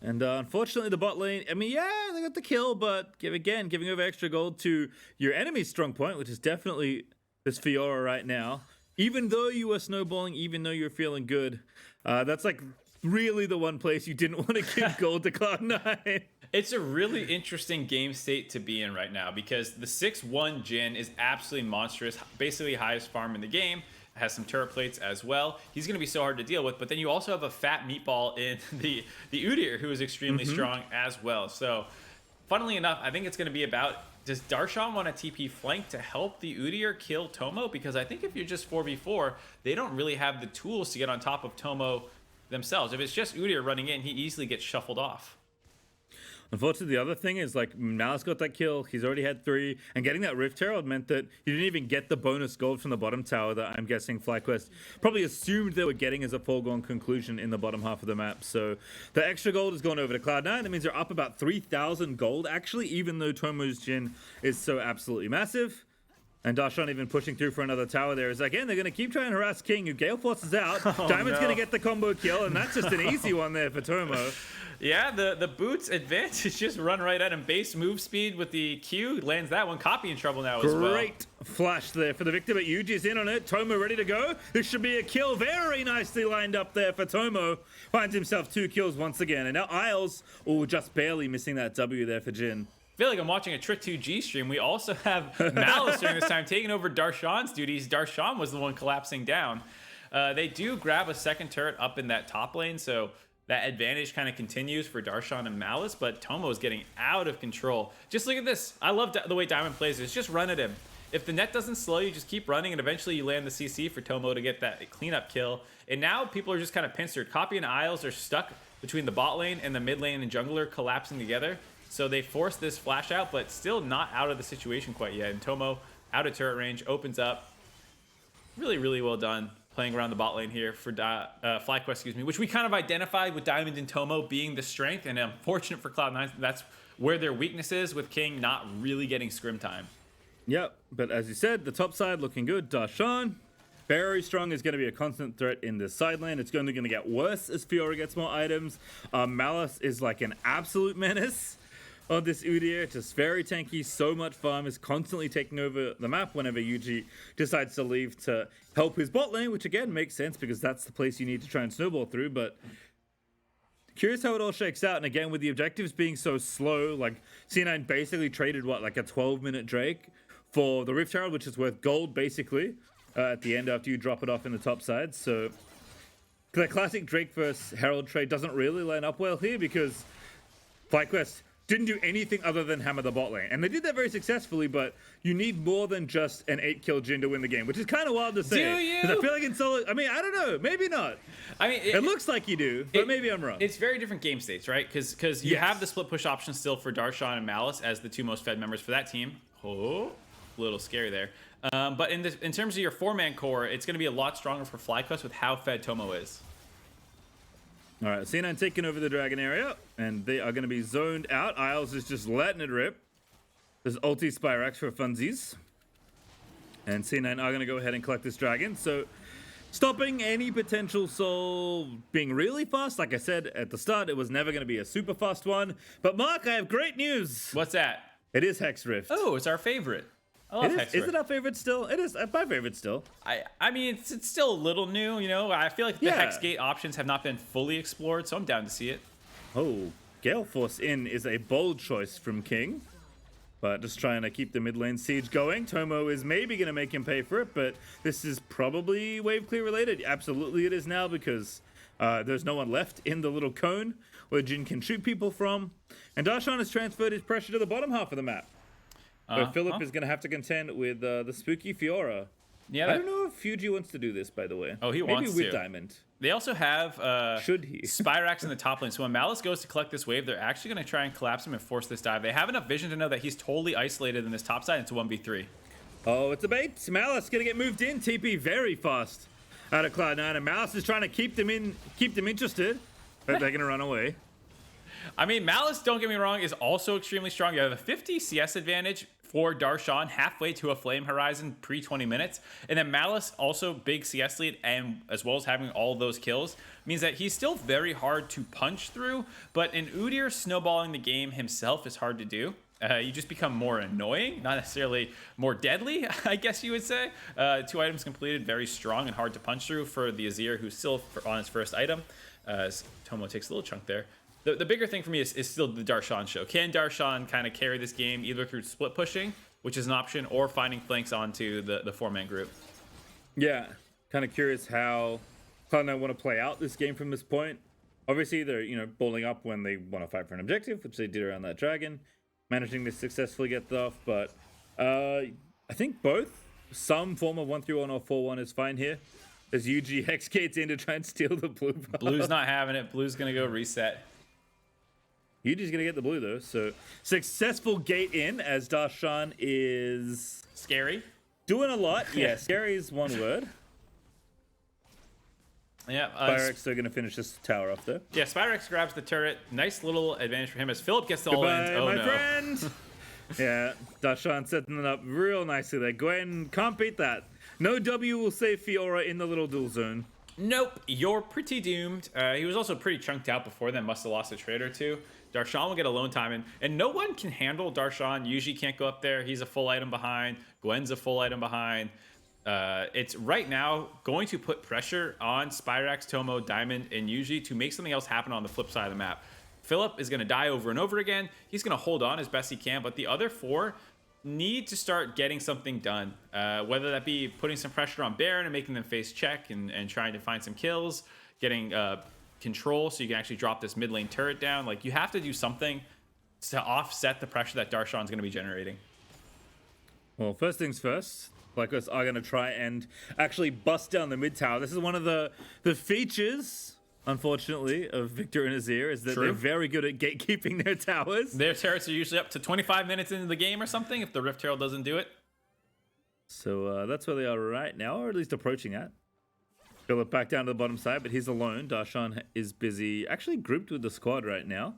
And unfortunately the bot lane, I mean, yeah, they got the kill, but giving over extra gold to your enemy's strong point, which is definitely this Fiora right now. Even though you were snowballing, even though you're feeling good, that's like really the one place you didn't want to give gold to Cloud9. It's a really interesting game state to be in right now because the 6-1 Jhin is absolutely monstrous, basically highest farm in the game, has some turret plates as well. He's going to be so hard to deal with, but then you also have a fat meatball in the Udyr, who is extremely strong as well. So funnily enough, I think it's going to be about, does Darshan want a TP flank to help the Udyr kill Tomo? Because I think if you're just 4v4, they don't really have the tools to get on top of Tomo themselves. If it's just Udyr running in, he easily gets shuffled off. Unfortunately, the other thing is like Malice got that kill. He's already had 3, and getting that Rift Herald meant that you didn't even get the bonus gold from the bottom tower that I'm guessing FlyQuest probably assumed they were getting as a foregone conclusion in the bottom half of the map. So the extra gold has gone over to Cloud9. That means they're up about 3,000 gold actually, even though Tomo's Jhin is so absolutely massive. And Darshan even pushing through for another tower there. Is again, they're going to keep trying to harass King, who Gale forces out. Diamond's going to get the combo kill, and that's just an easy one there for Tomo. Yeah, the boots advantage just run right at him. Base move speed with the Q lands that one. Copy in trouble now as well. Great flash there for the victim, but Yuji's in on it. Tomo ready to go. This should be a kill. Very nicely lined up there for Tomo. Finds himself 2 kills once again. And now Isles, just barely missing that W there for Jhin. I feel like I'm watching a Trick 2G stream. We also have Malice during this time taking over Darshan's duties. Darshan was the one collapsing down. They do grab a second turret up in that top lane, so that advantage kind of continues for Darshan and Malice, but Tomo is getting out of control. Just look at this. I love the way Diamond plays this. Just run at him. If the net doesn't slow you, just keep running, and eventually you land the CC for Tomo to get that cleanup kill. And now people are just kind of pincered. Copy and Isles are stuck between the bot lane and the mid lane and jungler collapsing together. So they force this flash out, but still not out of the situation quite yet. And Tomo, out of turret range, opens up. Really, really well done playing around the bot lane here for FlyQuest, excuse me, which we kind of identified with Diamond and Tomo being the strength. And unfortunate for Cloud9, that's where their weakness is, with King not really getting scrim time. Yep, but as you said, the top side looking good. Darshan, very strong, is going to be a constant threat in this side lane. It's only going to get worse as Fiora gets more items. Malice is like an absolute menace on this Udyr, just very tanky, so much farm, is constantly taking over the map whenever Yuji decides to leave to help his bot lane, which again makes sense because that's the place you need to try and snowball through. But curious how it all shakes out. And again, with the objectives being so slow, like C9 basically traded like a 12-minute Drake for the Rift Herald, which is worth gold basically at the end after you drop it off in the top side. So the classic Drake versus Herald trade doesn't really line up well here because FlyQuest didn't do anything other than hammer the bot lane. And they did that very successfully, but you need more than just an 8-kill Jhin to win the game, which is kind of wild to say. Do you? Because I feel like in solo, I mean, I don't know, maybe not. I mean, it looks like you do, but maybe I'm wrong. It's very different game states, right? Because you have the split push option still for Darshan and Malice as the 2 most fed members for that team. Oh, a little scary there. But in terms of your 4-man core, it's going to be a lot stronger for FlyQuest with how fed Tomo is. All right, C9 taking over the dragon area, and they are going to be zoned out. Isles is just letting it rip. There's ulti Spyrax for funsies. And C9 are going to go ahead and collect this dragon. So stopping any potential soul being really fast. Like I said at the start, it was never going to be a super fast one. But Mark, I have great news. What's that? It is Hex Rift. Oh, it's our favorite. I love Hex Rift. Is it our favorite still? It is my favorite still. I mean, it's still a little new, you know. I feel like the Hex Gate options have not been fully explored, so I'm down to see it. Oh, Gale Force in is a bold choice from King. But just trying to keep the mid lane siege going. Tomo is maybe going to make him pay for it, but this is probably wave clear related. Absolutely it is now because there's no one left in the little cone where Jhin can shoot people from. And Darshan has transferred his pressure to the bottom half of the map. But Philip is going to have to contend with the spooky Fiora. Yeah, I don't know if Fuji wants to do this, by the way. Oh, he wants to. Maybe with Diamond. They also have Should he? Spyrax in the top lane. So when Malice goes to collect this wave, they're actually going to try and collapse him and force this dive. They have enough vision to know that he's totally isolated in this top side. It's a 1v3. Oh, it's a bait. Malice going to get moved in. TP very fast out of Cloud9. And Malice is trying to keep them interested. But they're going to run away. I mean, Malice, don't get me wrong, is also extremely strong. You have a 50 CS advantage for Darshan halfway to a flame horizon pre-20 minutes. And then Malice, also big CS lead, and as well as having all those kills, means that he's still very hard to punch through. But in Udyr, snowballing the game himself is hard to do. You just become more annoying, not necessarily more deadly, I guess you would say. 2 items completed, very strong and hard to punch through for the Azir, who's still on his first item. Tomo takes a little chunk there. The bigger thing for me is still the Darshan show. Can Darshan kind of carry this game either through split pushing, which is an option, or finding flanks onto the 4-man group? Yeah, kind of curious how Cloud9 want to play out this game from this point. Obviously, they're balling up when they want to fight for an objective, which they did around that dragon, managing to successfully get that off. But I think both some form of 1-3-1 or 4-1 is fine here. As UG Hex Gates in to try and steal the blue buff. Blue's not having it. Blue's gonna go reset. Yuji's gonna get the blue though, so successful gate in as Darshan is Scary. doing a lot. Yeah, scary is one word. Yeah, Spyrex still gonna finish this tower off though. Yeah, Spyrex grabs the turret. Nice little advantage for him as Philip gets the all in. Goodbye, Oh my no. friend. Yeah, Darshan setting it up real nicely there. Gwen can't beat that. No W will save Fiora in the little duel zone. Nope, you're pretty doomed. He was also pretty chunked out before then, must have lost a trade or two. Darshan will get alone time in, and no one can handle Darshan. Usually can't go up there. He's a full item behind. Gwen's a full item behind. It's right now going to put pressure on Spyrax, Tomo, Diamond, and Yuji to make something else happen on the flip side of the map. Philip is going to die over and over again. He's going to hold on as best he can, but the other four need to start getting something done. Whether that be putting some pressure on Baron and making them face check and trying to find some kills, getting control so you can actually drop this mid lane turret down. Like, you have to do something to offset the pressure that Darshan's going to be generating. Well, first things first, FlyQuest are going to try and actually bust down the mid tower. This is one of the features, unfortunately, of Victor and Azir, is that they're very good at gatekeeping their towers. Their turrets are usually up to 25 minutes into the game or something if the Rift Herald doesn't do it. So that's where they are right now, or at least approaching that. Philip back down to the bottom side, but he's alone. Darshan is busy, actually grouped with the squad right now.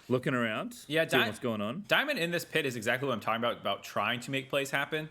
Looking around, yeah, seeing what's going on. Diamond in this pit is exactly what I'm talking about trying to make plays happen.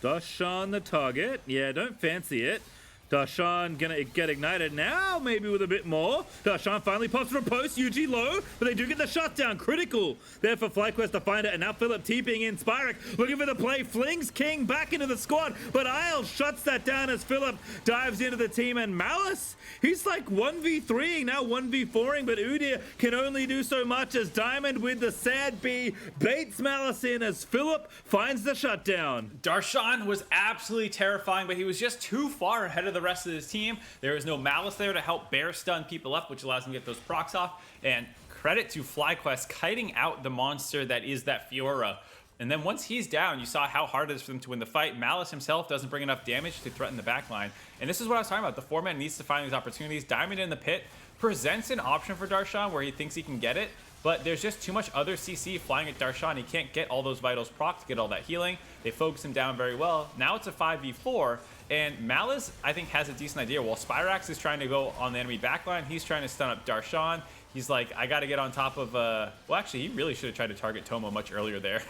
Darshan the target. Yeah, don't fancy it. Darshan gonna get ignited now, maybe with a bit more. Darshan finally pops for a post, UG low, but they do get the shutdown. Critical there for FlyQuest to find it, and now Philip TPing in. Spyrex looking for the play, flings King back into the squad, but Isle shuts that down as Philip dives into the team, and Malice, he's like 1v3ing, now 1v4ing, but Udyr can only do so much as Diamond with the sad B baits Malice in as Philip finds the shutdown. Darshan was absolutely terrifying, but he was just too far ahead of the rest of his team. There is no Malice there to help bear stun people up, which allows him to get those procs off. And credit to FlyQuest kiting out the monster that is that Fiora. And then once he's down, you saw how hard it is for them to win the fight. Malice himself doesn't bring enough damage to threaten the backline. And this is what I was talking about. The four-man needs to find these opportunities. Diamond in the pit presents an option for Darshan where he thinks he can get it, but there's just too much other CC flying at Darshan. He can't get all those vitals proc to get all that healing. They focus him down very well. Now it's a 5v4, and Malice, I think, has a decent idea. While Spyrax is trying to go on the enemy backline, he's trying to stun up Darshan. He's like, I got to get on top of, well, actually, he really should have tried to target Tomo much earlier there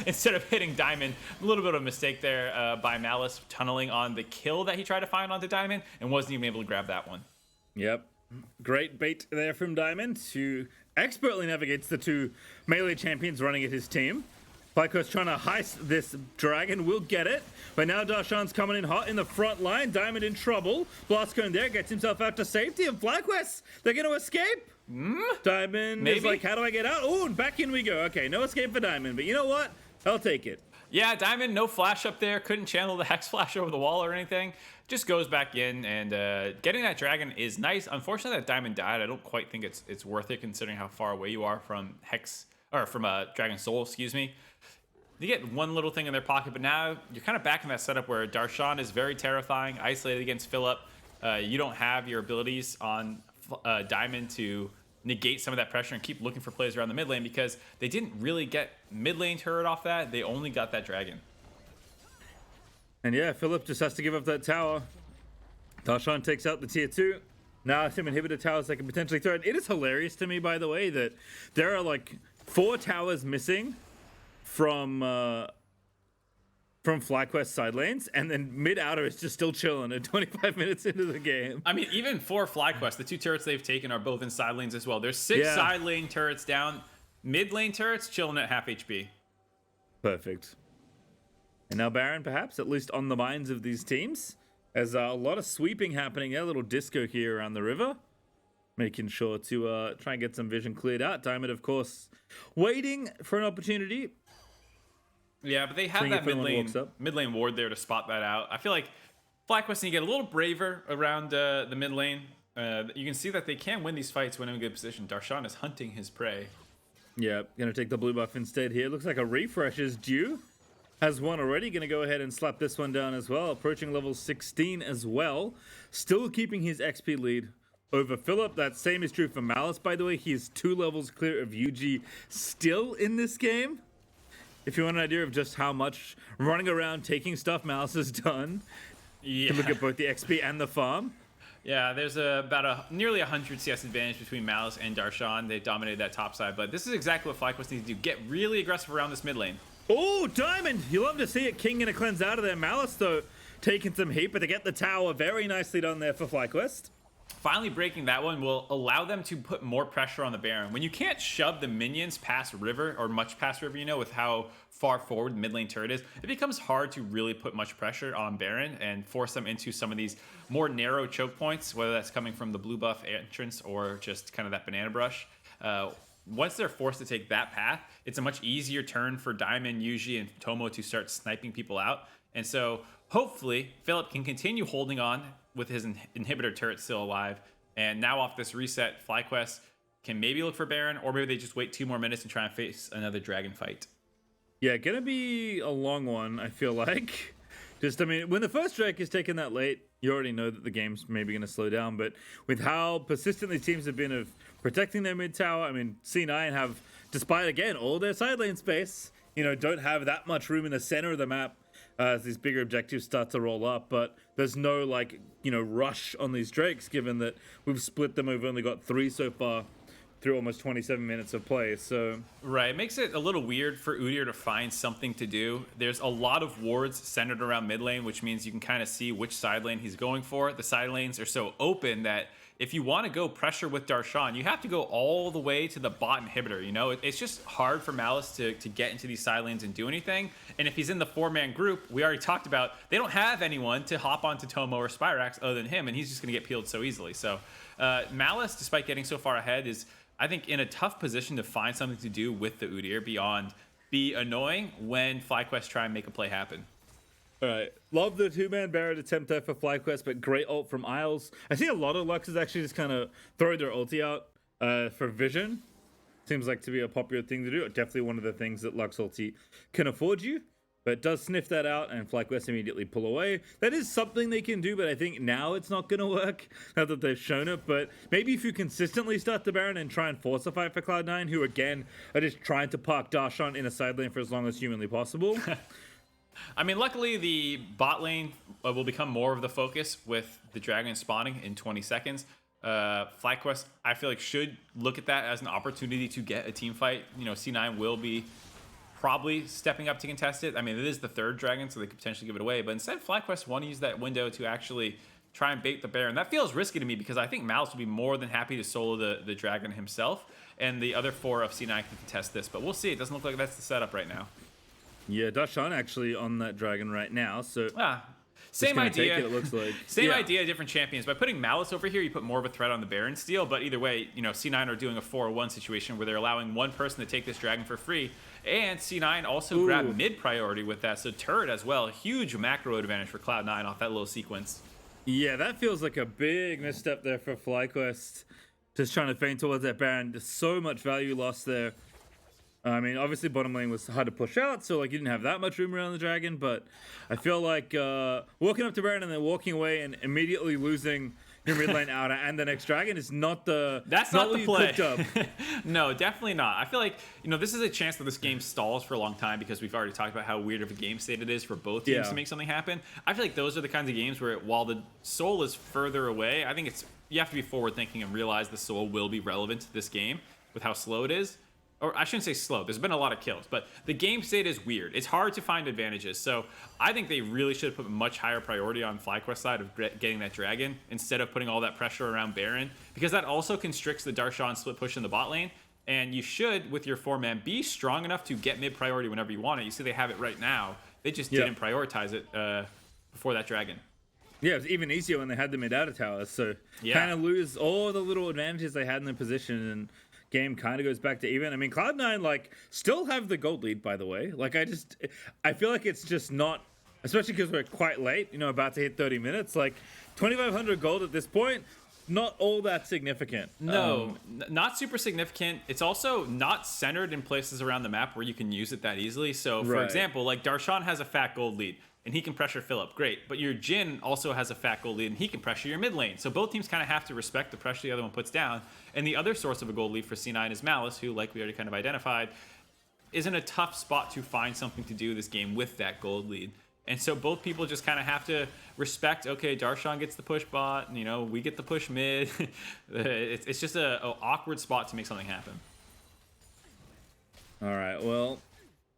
instead of hitting Diamond. A little bit of a mistake there by Malice, tunneling on the kill that he tried to find onto Diamond and wasn't even able to grab that one. Yep. Great bait there from Diamond, who expertly navigates the two melee champions running at his team. FlyQuest trying to heist this dragon, will get it. But now Darshan's coming in hot in the front line. Diamond in trouble. Blastcone there gets himself out to safety. And FlyQuest, they're going to escape. Diamond is like, how do I get out? Oh, and back in we go. Okay, no escape for Diamond. But you know what? I'll take it. Yeah, Diamond, no flash up there. Couldn't channel the Hex Flash over the wall or anything. Just goes back in, and getting that dragon is nice. Unfortunately, that Diamond died. I don't quite think it's worth it considering how far away you are from Hex, or from Dragon Soul, excuse me. You get one little thing in their pocket, but now you're kind of back in that setup where Darshan is very terrifying, isolated against Philip. You don't have your abilities on Diamond to negate some of that pressure and keep looking for plays around the mid lane because they didn't really get mid lane turret off that. They only got that dragon. And yeah, Philip just has to give up that tower. Darshan takes out the tier 2. Now some inhibitor towers they can potentially throw. And it is hilarious to me, by the way, that there are like 4 towers missing from FlyQuest side lanes, and then mid outer is just still chilling at 25 minutes into the game. I mean, even for FlyQuest, the 2 turrets they've taken are both in side lanes as well. There's 6 side lane turrets down, mid lane turrets chilling at half HP. Perfect. And now Baron, perhaps, at least on the minds of these teams. There's a lot of sweeping happening there. A little disco here around the river. Making sure to try and get some vision cleared out. Diamond, of course, waiting for an opportunity. Yeah, but they have that mid lane ward there to spot that out. I feel like FlyQuest need to get a little braver around the mid lane. You can see that they can win these fights when in a good position. Darshan is hunting his prey. Yeah, gonna take the blue buff instead here. Looks like a refresh is due. Has one already. Gonna go ahead and slap this one down as well. Approaching level 16 as well. Still keeping his XP lead over Philip. That same is true for Malice, by the way. He's 2 levels clear of UG still in this game. If you want an idea of just how much running around taking stuff Malice has done, you can look at both the XP and the farm. Yeah, there's nearly 100 CS advantage between Malice and Darshan. They dominated that top side, but this is exactly what FlyQuest needs to do. Get really aggressive around this mid lane. Oh, Diamond! You love to see it. King gonna cleanse out of there. Malice, though, taking some heat, but they get the tower. Very nicely done there for FlyQuest. Finally breaking that one will allow them to put more pressure on the Baron. When you can't shove the minions past river, or much past river, with how far forward the mid lane turret is, it becomes hard to really put much pressure on Baron and force them into some of these more narrow choke points, whether that's coming from the blue buff entrance or just kind of that banana brush. Once they're forced to take that path, it's a much easier turn for Diamond, Yuji, and Tomo to start sniping people out. And so hopefully Philip can continue holding on with his inhibitor turret still alive. And now off this reset, FlyQuest can maybe look for Baron, or maybe they just wait 2 more minutes and try and face another dragon fight. Yeah, gonna be a long one, I feel like. When the first Drake is taken that late, you already know that the game's maybe gonna slow down. But with how persistent these teams have been of protecting their mid tower, C9 have, despite, again, all their side lane space, don't have that much room in the center of the map as these bigger objectives start to roll up. But there's no, rush on these Drakes, given that we've split them. We've only got 3 so far through almost 27 minutes of play. So right, it makes it a little weird for Udyr to find something to do. There's a lot of wards centered around mid lane, which means you can kind of see which side lane he's going for. The side lanes are so open that if you want to go pressure with Darshan, you have to go all the way to the bot inhibitor. It's just hard for Malice to get into these side lanes and do anything. And if he's in the 4-man group, we already talked about, they don't have anyone to hop onto Tomo or Spyrax other than him, and he's just going to get peeled so easily. So Malice, despite getting so far ahead, is, I think, in a tough position to find something to do with the Udyr beyond be annoying when FlyQuest try and make a play happen. All right, love the 2-man Barret attempt there for FlyQuest, but great ult from Isles. I see a lot of Luxes actually just kind of throw their ulti out for vision. Seems like to be a popular thing to do. Definitely one of the things that Lux ulti can afford you, but it does sniff that out, and FlyQuest immediately pull away. That is something they can do, but I think now it's not going to work now that they've shown it. But maybe if you consistently start the Baron and try and force a fight for Cloud9, who again are just trying to park Darshan in a side lane for as long as humanly possible. Luckily, the bot lane will become more of the focus with the dragon spawning in 20 seconds. FlyQuest, I feel like, should look at that as an opportunity to get a team fight. C9 will be probably stepping up to contest it. It is the 3rd dragon, so they could potentially give it away. But instead, FlyQuest want to use that window to actually try and bait the Baron. That feels risky to me because I think Malice would be more than happy to solo the dragon himself, and the other 4 of C9 can contest this. But we'll see. It doesn't look like that's the setup right now. Yeah, Darshan actually on that dragon right now, so same idea. It looks like same idea, different champions. By putting Malice over here, you put more of a threat on the Baron steal. But either way, C9 are doing a 4-1 situation where they're allowing one person to take this dragon for free, and C9 also grabbed mid priority with that. So turret as well, huge macro advantage for Cloud9 off that little sequence. Yeah, that feels like a big misstep there for FlyQuest. Just trying to feint towards that Baron. There's so much value lost there. Obviously bottom lane was hard to push out, so you didn't have that much room around the dragon, but I feel like walking up to Baron and then walking away and immediately losing your mid lane outer and the next dragon is not the That's not the play. Up. No, definitely not. I feel like, this is a chance that this game stalls for a long time because we've already talked about how weird of a game state it is for both teams to make something happen. I feel like those are the kinds of games where, while the soul is further away, I think you have to be forward thinking and realize the soul will be relevant to this game with how slow it is. Or I shouldn't say slow. There's been a lot of kills, but the game state is weird. It's hard to find advantages. So I think they really should have put much higher priority on FlyQuest side of getting that dragon instead of putting all that pressure around Baron, because that also constricts the Darshan split push in the bot lane. And you should, with your 4-man, be strong enough to get mid priority whenever you want it. You see they have it right now. They just didn't prioritize it before that dragon. Yeah, it was even easier when they had the mid outer towers. So kind of lose all the little advantages they had in their position, and game kind of goes back to even. Cloud9 still have the gold lead, by the way. I feel like it's just not, especially because we're quite late, about to hit 30 minutes. 2,500 gold at this point, not all that significant. No, not super significant. It's also not centered in places around the map where you can use it that easily. So, for example, Darshan has a fat gold lead. and he can pressure Philip. Great. But your Jhin also has a fat gold lead, and he can pressure your mid lane. So both teams kind of have to respect the pressure the other one puts down. And the other source of a gold lead for C9 is Malice, who, like we already kind of identified, is in a tough spot to find something to do this game with that gold lead. And so both people just kind of have to respect, okay, Darshan gets the push bot, and, you know, we get the push mid. It's just a awkward spot to make something happen. All right, well,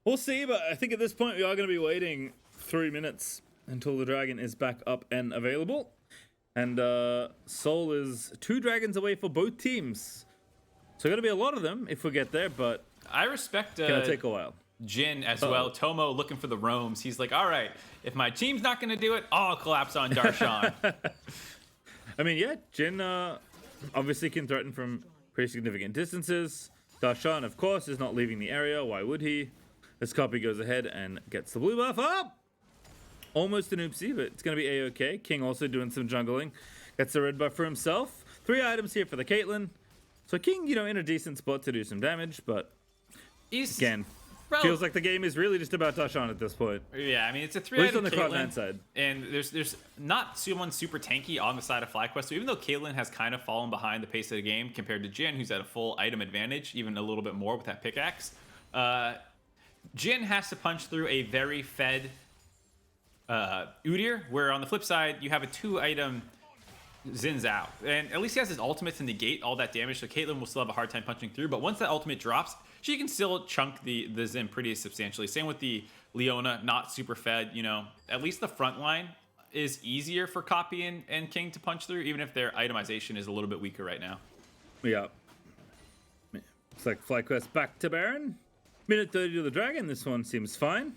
we'll see, but I think at this point we are going to be waiting 3 minutes until the dragon is back up and available. And Seoul is 2 dragons away for both teams. So going to be a lot of them if we get there, but I respect gonna take a while. Jhin as well. Tomo looking for the roams. He's like, all right, if my team's not going to do it, I'll collapse on Darshan. I mean, yeah, Jhin obviously can threaten from pretty significant distances. Darshan, of course, is not leaving the area. Why would he? This copy goes ahead and gets the blue buff up. Almost an oopsie, but it's going to be A-OK. King also doing some jungling. Gets the red buff for himself. 3 items here for the Caitlyn. So King, you know, in a decent spot to do some damage, but again, feels like the game is really just about Darshan at this point. Yeah, I mean, it's a 3 At least item on the Caitlyn, Cloud9 side. and there's not someone super tanky on the side of FlyQuest. So even though Caitlyn has kind of fallen behind the pace of the game compared to Jhin, who's at a full item advantage, even a little bit more with that pickaxe, Jhin has to punch through a very fed Udyr, where on the flip side, you have a 2-item Xin Zhao. And at least he has his ultimate to negate all that damage, so Caitlyn will still have a hard time punching through. But once that ultimate drops, she can still chunk the Xin pretty substantially. Same with the Leona, not super fed. You know, at least the front line is easier for Copy and King to punch through, even if their itemization is a little bit weaker right now. Yeah. Looks like FlyQuest back to Baron. Minute 30 to the Dragon. This one seems fine.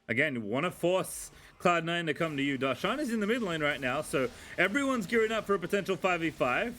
Again, you want to force Cloud9 to come to you. Darshan is in the mid lane right now, so everyone's gearing up for a potential 5v5.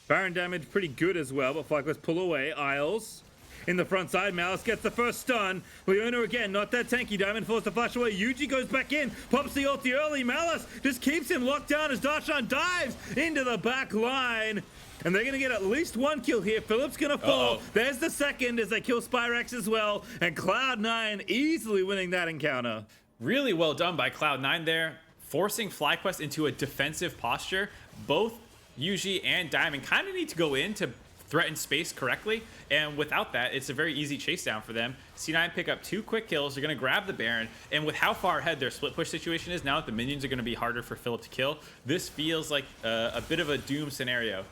Baron damage pretty good as well, but FlyQuest pull away. Isles in the front side. Malice gets the first stun. Leona again, not that tanky. Diamond forced to flash away. Yuji goes back in, pops the ulti early. Malice just keeps him locked down as Darshan dives into the back line. And they're going to get at least 1 kill here. Philip's going to fall. There's the second as they kill Spyrex as well. And Cloud9 easily winning that encounter. Really well done by Cloud9 there, forcing FlyQuest into a defensive posture. Both Yuji and Diamond kind of need to go in to threaten space correctly, and without that, it's a very easy chase down for them. C9 pick up 2 quick kills. They're going to grab the Baron, and with how far ahead their split push situation is now that the minions are going to be harder for Philip to kill, this feels like a bit of a doom scenario.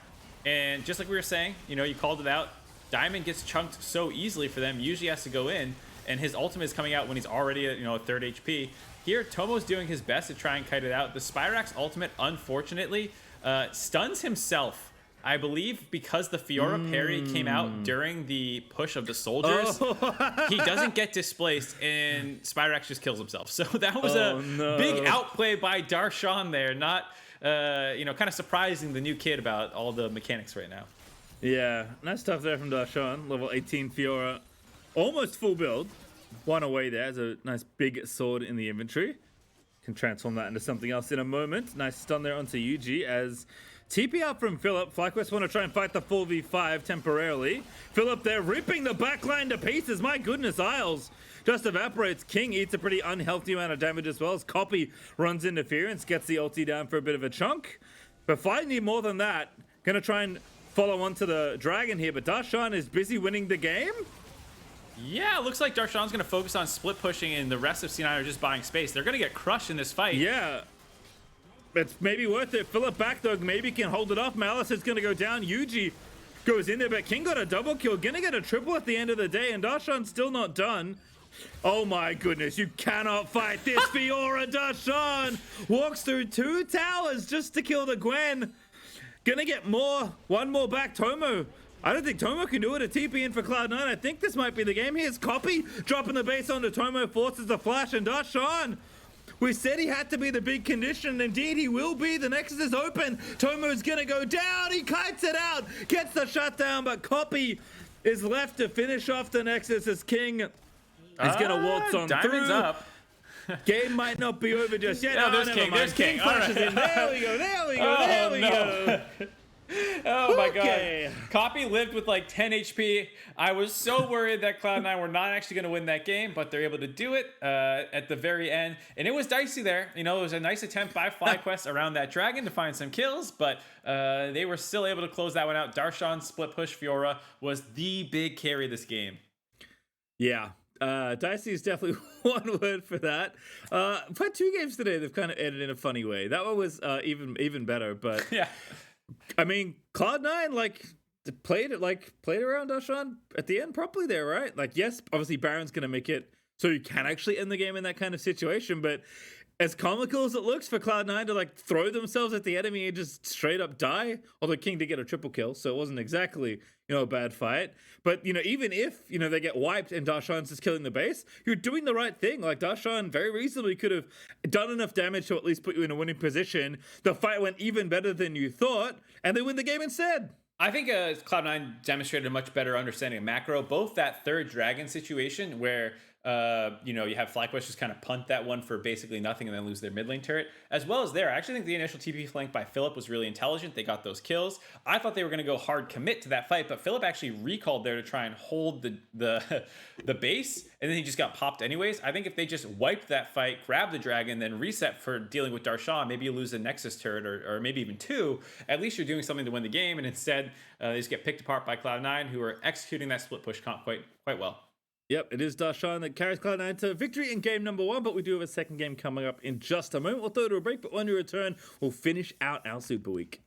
And just like we were saying, you know, you called it out, Diamond gets chunked so easily for them. Usually has to go in, and his ultimate is coming out when he's already at, you know, a 3rd HP. Here, Tomo's doing his best to try and kite it out. The Spyrax ultimate, unfortunately, stuns himself, I believe, because the Fiora parry came out during the push of the soldiers. He doesn't get displaced, and Spyrax just kills himself. So that was big outplay by Darshan there. Not, you know, kind of surprising the new kid about all the mechanics right now. Yeah, nice stuff there from Darshan. Level 18 Fiora. Almost full build. 1 away there. There's a nice big sword in the inventory. Can transform that into something else in a moment. Nice stun there onto Yuji as TP out from Philip. FlyQuest want to try and fight the 4v5 temporarily. Philip there ripping the backline to pieces. My goodness, Isles just evaporates. King eats a pretty unhealthy amount of damage as well as Copy runs interference, gets the ulti down for a bit of a chunk. But Fly need more than that. Gonna try and follow on to the Dragon here, but Darshan is busy winning the game. Yeah, it looks like Darshan's going to focus on split pushing, and the rest of C9 are just buying space. They're going to get crushed in this fight. Yeah. It's maybe worth it. Philip back, though, maybe can hold it off. Malice is going to go down. Yuji goes in there, but King got a double kill. Gonna get a triple at the end of the day, and Darshan's still not done. Oh my goodness, you cannot fight this. Fiora Darshan walks through 2 towers just to kill the Gwen. Gonna get more. 1 more back. Tomo. I don't think Tomo can do it. A TP in for Cloud9. I think this might be the game. Here's Copy dropping the base onto Tomo, forces the flash, and Darshan. We said he had to be the big condition. Indeed, he will be. The Nexus is open. Tomo's going to go down. He kites it out. Gets the shutdown, but Copy is left to finish off the Nexus as King is going to waltz on Diamond's through. up. Game might not be over just yet. No, there's never King. mind. There's King. Flashes in. There we go. There we go. There we go. Oh my Okay. god. Copy lived with like 10 HP. I was so worried that Cloud9 were not actually going to win that game, but they're able to do it at the very end. And it was dicey there. You know, it was a nice attempt by FlyQuest around that dragon to find some kills, but they were still able to close that one out. Darshan's split push Fiora was the big carry this game. Yeah. Dicey is definitely one word for that. Played 2 games today. They've kind of ended in a funny way. That one was even better, but Yeah. I mean, Cloud9 played around Darshan at the end properly there, right? Like, yes, obviously Baron's gonna make it so you can actually end the game in that kind of situation, but as comical as it looks for Cloud9 to like throw themselves at the enemy and just straight up die, although King did get a triple kill, so it wasn't exactly, a bad fight. But, even if, they get wiped and Darshan's just killing the base, you're doing the right thing. Like, Darshan very reasonably could have done enough damage to at least put you in a winning position. The fight went even better than you thought, and they win the game instead. I think Cloud9 demonstrated a much better understanding of macro. Both that third dragon situation where you have FlyQuest just kind of punt that one for basically nothing and then lose their mid lane turret, as well as there. I actually think the initial TP flank by Philip was really intelligent. They got those kills. I thought they were going to go hard commit to that fight, but Philip actually recalled there to try and hold the base, and then he just got popped anyways. I think if they just wiped that fight, grabbed the dragon, then reset for dealing with Darshan, maybe you lose a Nexus turret or maybe even 2. At least you're doing something to win the game, and instead they just get picked apart by Cloud9, who are executing that split push comp quite well. Yep, it is Darshan that carries Cloud9 to victory in game number 1, but we do have a second game coming up in just a moment. We'll throw to a break, but when we return, we'll finish out our Super Week.